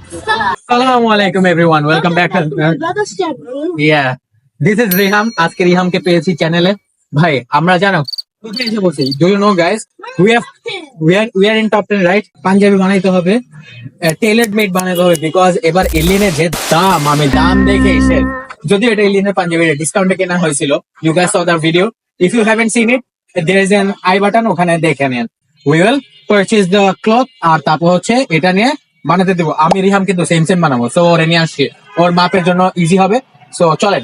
Assalamu alaikum everyone. Welcome back. Yeah. This is Riham. আজকে রিহামকে পেয়েছি চ্যানেলে। ভাই, আমরা জানো কোথায় এসে বলছি? Do you know guys? We are in top 10 right? Panjabi বানাইতে হবে। টেইলরড মেড বানাইতে হবে বিকজ এবার এলিয়েনের যে দাম আমি দাম দেখে এসে যদি এটা এলিয়েনের পাঞ্জাবি ডিসকাউন্টে কেনা হয়েছিল। You guys saw the video. If you haven't seen it, there is an I button ওখানে দেখে নেন। We will purchase the cloth আর তারপর হচ্ছে এটা নিয়ে বানাতে দেবো। আমি রিহাম কিন্তু সেম সেম বানাবো, সো ওরে নিয়ে আসছি, ওর মাপের জন্য ইজি হবে। সো চলেন।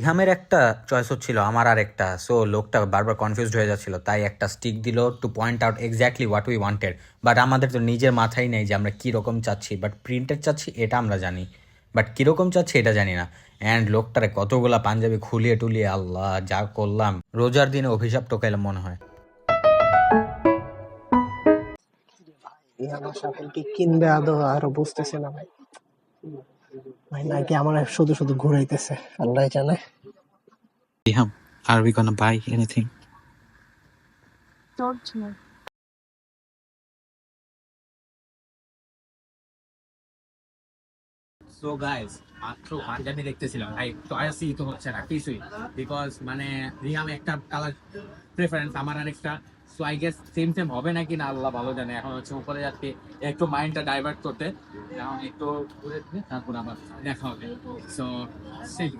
ইহামের একটা চয়েস হচ্ছিল, আমার আর একটা। সো লোকটা বারবার কনফিউজড হয়ে যাচ্ছিল, তাই একটা স্টিক দিল to point out exactly what we wanted. But আমাদের তো নিজের মাথায় নেই যে আমরা কীরকম চাচ্ছি, বাট প্রিন্টেড চাচ্ছি এটা আমরা জানি, বাট কীরকম চাচ্ছি এটা জানি না। অ্যান্ড লোকটারে কতগুলা পাঞ্জাবি খুলিয়ে টুলিয়ে আল্লাহ যা করলাম, রোজার দিনে অভিশাপ টোকাইলাম মনে হয়। আমার সাথে কি কিনবে আদৌ আরো বুঝতেছি না ভাই। ভাই নাকি আমার শুধু শুধু ঘুরাইতেছে, আল্লাহ জানে। Riham, are we gonna buy anything? Don't know. So guys, মাত্র পাঞ্জাবি দেখতেছিলাম ভাই, চয়েসই তো হচ্ছে না কিছুই, বিকজ মানে রিহাম একটা কালার প্রেফারেন্স, আমার আরেকটা। So I guess same same হবে নাকি না আল্লাহ ভালো জানে। এখন হচ্ছে উপরে যাচ্ছি একটু মাইন্ডটা ডাইভার্ট করতে, এখন একটু ঘুরে দিয়ে তারপর আবার দেখা হবে। সো সেই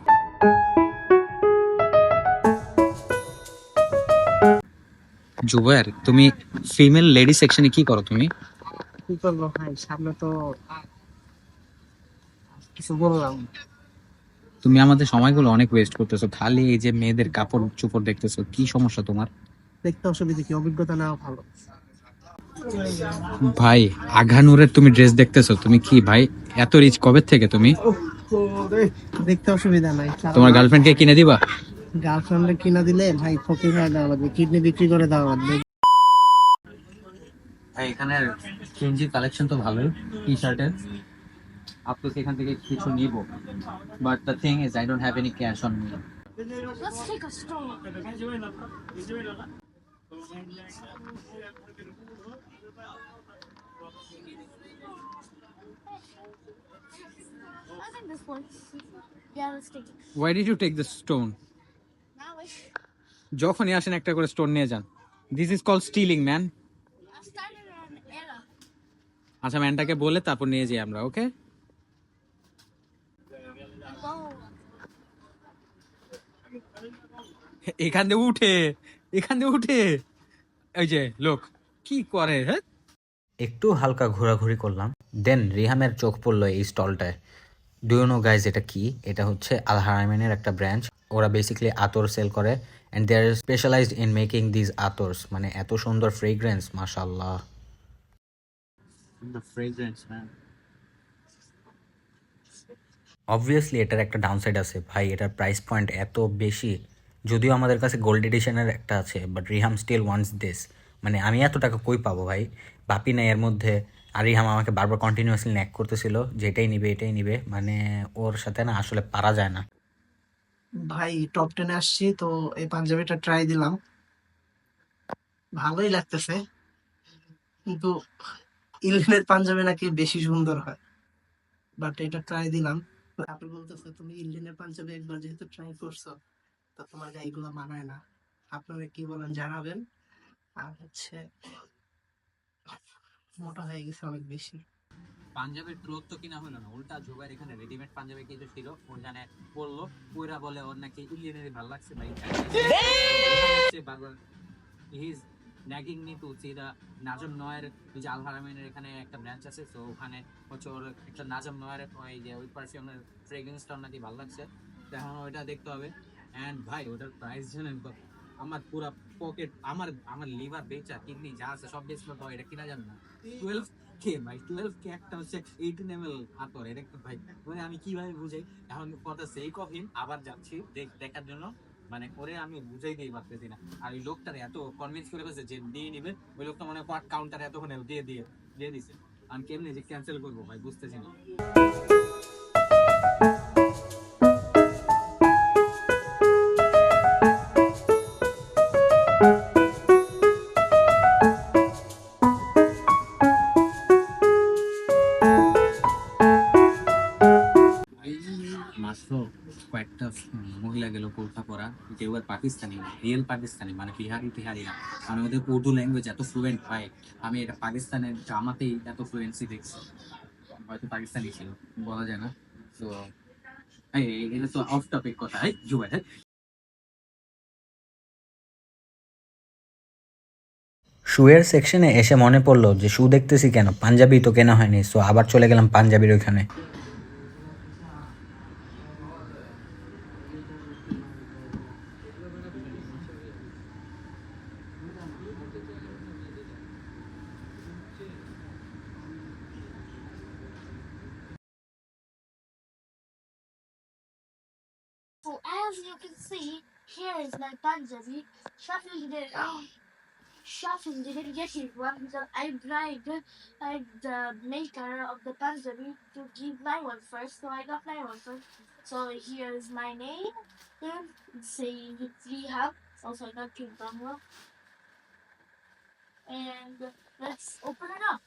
জুবায়ের, তুমি ফিমেল লেডি সেকশনে কি করো তুমি? কি করবো ভাই, সামনে তো কিছু বললাম। তুমি আমাদের সময়গুলো অনেক ওয়েস্ট করতেছো, খালি এই যে মেয়েদের কাপড় চোপড় দেখতেছো। কি সমস্যা তোমার? দেখতে অসুবিধা কি, অভিজ্ঞতা নেওয়া ভালো। ভাই, আঘানুরের তুমি ড্রেস দেখতেছো, তুমি কি ভাই এত রিচ কবে থেকে তুমি? দেখতে অসুবিধা নাই, তোমার গার্লফ্রেন্ডকে কিনে দিবা? গার্লফ্রেন্ডে কিনা দিলে ভাই ফকির হয়ে দেওয়া লাগবে, কিডনি বিক্রি করে দেওয়া লাগবে। ভাই এখানে চেঞ্জির কালেকশন তো ভালোই, টি শার্টের। আপনি এখান থেকে কিছু নিব, but the thing is I don't have any cash on me. Let's take a stroll. I think this one. Yeah, let's take it. Why did you take the stone? Now wish. যখনই আসেন একটা করে stone নিয়ে যান। This is call stealing man. I started an era. আচ্ছা, ম্যানটাকে বলে তারপর নিয়ে যাই আমরা, ওকে? Whoa. এখান দিয়ে উঠে, এখান দিয়ে উঠে ওই যে লোক কি করে। হ্যাঁ, একটু হালকা ঘোরাঘুরি করলাম, দেন রিহামের চোখ পড়লো এই স্টলটায়। ডু ইউ নো গাইজ এটা কি? এটা হচ্ছে আল হারামাইনের একটা ব্রাঞ্চ। ওরা বেসিক্যালি আতর সেল করে, and they are specialized in making these attars. মানে এত সুন্দর ফ্রেগ্রেন্স, মাশাআল্লাহ। The fragrance man. অবভিয়াসলি এটার একটা ডাউনসাইড আছে ভাই, এটার প্রাইস পয়েন্ট এত বেশি। যদিও আমাদের কাছে গোল্ড এডিশনের একটা আছে, but Riham still wants this. মানে আমি এত টাকা কই পাবো ভাই? বাপি নাই এর মধ্যে। আর রিহাম আমাকে বারবার কন্টিনিউয়াসলি ন্যাক করতেছিল যে এটাই নিবে এটাই নিবে, মানে ওর সাথে না আসলে পারা যায় না। ভাই টপ 10-এ আসছি তো এই পাঞ্জাবিটা ট্রাই দিলাম, ভালোই লাগতেছে, কিন্তু ইলিনের পাঞ্জাবি নাকি বেশি সুন্দর হয়, বাট এটা ট্রাই দিলাম। আপনি বলতেছে তুমি ইলিনের পাঞ্জাবি একবার যেহেতু ট্রাই করছো তো তোমার গায়ে এগুলো মানায় না। আপনারা কি বলেন জানাবেন। আর হচ্ছে মোটা হয়ে গেছে অনেক বেশি। পাঞ্জাবের ক্লোথ তো কিনা হলো না, উল্টা জুবাইর এখানে রেডিমেড পাঞ্জাবি কিছু ছিল, ওর জানে পরলো, পুরা বলে ওর নাকি ইলিয়ানের ভালো লাগছে ভাই। বারবার he is nagging me to see the নাজম নয়ের যে আল হারামাইনের এখানে একটা ব্রাঞ্চ আছে, তো ওখানে হচ্ছে ওর একটা নাজম নয়ের ওই যে ওই পারফিউমের ফ্রেগ্রেন্সটা নাকি ভালো লাগছে, তো এখন ওইটা দেখতে হবে। অ্যান্ড ভাই ওটার প্রাইস জানেন কত? আমার পুরা পকেট, আমার আমার লিভার বেচা কিডনি যা আছে সব বেচলো, তো এটা কিনা যাবে না। 12K ভাই, 12K একটা হচ্ছে 18 ml আতর, এটা একটু ভাই মানে আমি কিভাবে বুঝাই এখন? For the sake of him আবার যাচ্ছি দেখার জন্য, মানে করে আমি বুঝাই দিই পারতেছি না। আর ওই লোকটার এত কনভিন্স করে ফেলছে যে দিয়ে নিবে, ওই লোকটা মানে কাউন্টার এতক্ষণে দিয়ে দিছে। আমি কেমনে যে ক্যান্সেল করবো ভাই বুঝতেছি না। তো কয়েকটা মহিলা গেল বোরখা পরা, কেউ আর পাকিস্তানি, রিয়েল পাকিস্তানি, মানে বিহারি টিহারি না। মানে ওদের উর্দু ল্যাঙ্গুয়েজ এত ফ্লুয়েন্ট হয়, আমি এটা পাকিস্তানের জামাতেই এত ফ্লুয়েন্সি দেখছি। হয়তো পাকিস্তানি ছিল, বলা যায় না। তো এটা তো অফ টপিক কথা। জুবাই, শুয়ের সেকশনে এসে মনে পড়লো যে শু দেখতেছি কেন, পাঞ্জাবি তো কেনা হয়নি, সো আবার চলে গেলাম পাঞ্জাবির ওইখানে। So as you can see, here is my Punjabi. Shafin didn't get his one because I bribed the maker of the Punjabi to give my one first, so I got my one first. So here is my name. Say Rehab. Also I got King Bangla. And let's open it up.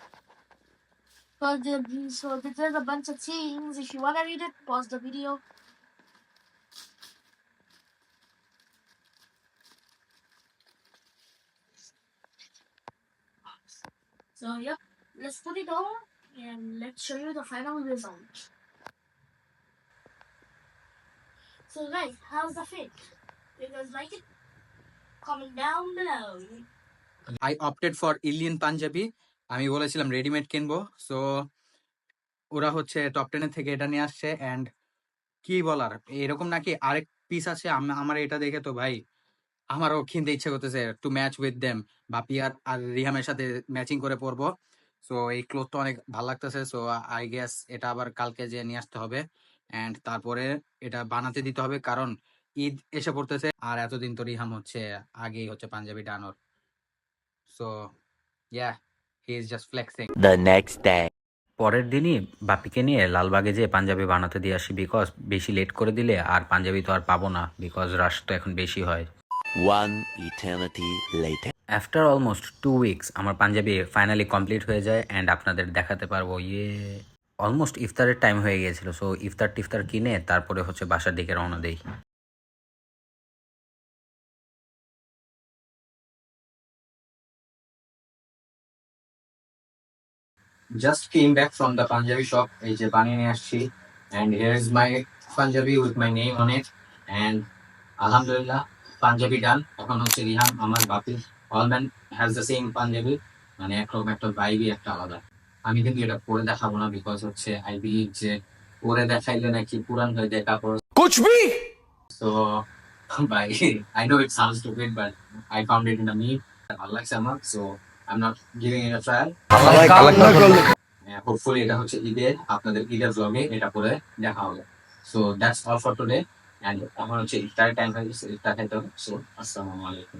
So there's a bunch of things. If you wanna read it, pause the video. So yep, let's put it on and let's show you the final result. So guys, how's the fit? You guys like it? Comment down below. I opted for Indian Punjabi. আমি বলেছিলাম readymade কিনবো, so ওরা হচ্ছে top 10 থেকে এটা নিয়ে আসছে। And কি বলার, এরকম নাকি আরেক পিস আছে। আমার এটা দেখে তো ভাই আমারও কিনতে ইচ্ছে করতেছে, টু ম্যাচ উইথ দেম। বাপি আর রিহামের সাথে ম্যাচিং করে পরবো। সো এই ক্লোথটা অনেক ভালো লাগতেছে। সো আই গেস এটা আবার কালকে যে নিয়ে আসতে হবে, অ্যান্ড তারপরে এটা বানাতে দিতে হবে, কারণ ঈদ এসে পড়তেছে। আর এতদিন তো রিহাম হচ্ছে আগেই হচ্ছে পাঞ্জাবি ডানোর। So yeah, he is just flexing. The next day, পরের দিনই বাপিকে নিয়ে লালবাগে যেয়ে পাঞ্জাবি বানাতে দিয়ে আসি, বিকজ বেশি লেট করে দিলে আর পাঞ্জাবি তো আর পাবো না, বিকজ রাশ তো এখন বেশি হয়। One eternity later. After almost 2 weeks আমার পাঞ্জাবি ফাইনালি কমপ্লিট হয়ে যায়, অ্যান্ড আপনাদের দেখাতে পারবো। অলমোস্ট ইফতারের টাইম হয়ে গিয়েছিল, সো ইফতার টিফতার কিনে তারপরে হচ্ছে বাসার দিকে রওনা দেই। just came back from the Punjabi shop. এই যে বানিয়ে নিয়ে আসছি, and here is my Punjabi with my name on it, and alhamdulillah Punjabi done. এখন হচ্ছে রিহাম আমার বাপি, all men has the same Punjabi, মানে একরকম একটা ভাইবই একটা আলাদা। আমি কিন্তু এটা পরে দেখাবো না, বিকজ হচ্ছে আই বিলিভ যে পরে দেখাইলে নাকি পুরান হয়ে যায় কাপড়। कुछ भी So ভাই, I know it sounds stupid, but I found it in a meme. ভালো লাগছে আমার, so I'm not giving it a trial. Hopefully এটা হচ্ছে ঈদের, আপনাদের ঈদের vlog-এ এটা পরে দেখা হবে। So that's all for today, and এখন হচ্ছে ইফতারের টাইম হয়ে গেছে, ইফতার খাইতে হবে। So আসসালামু আলাইকুম।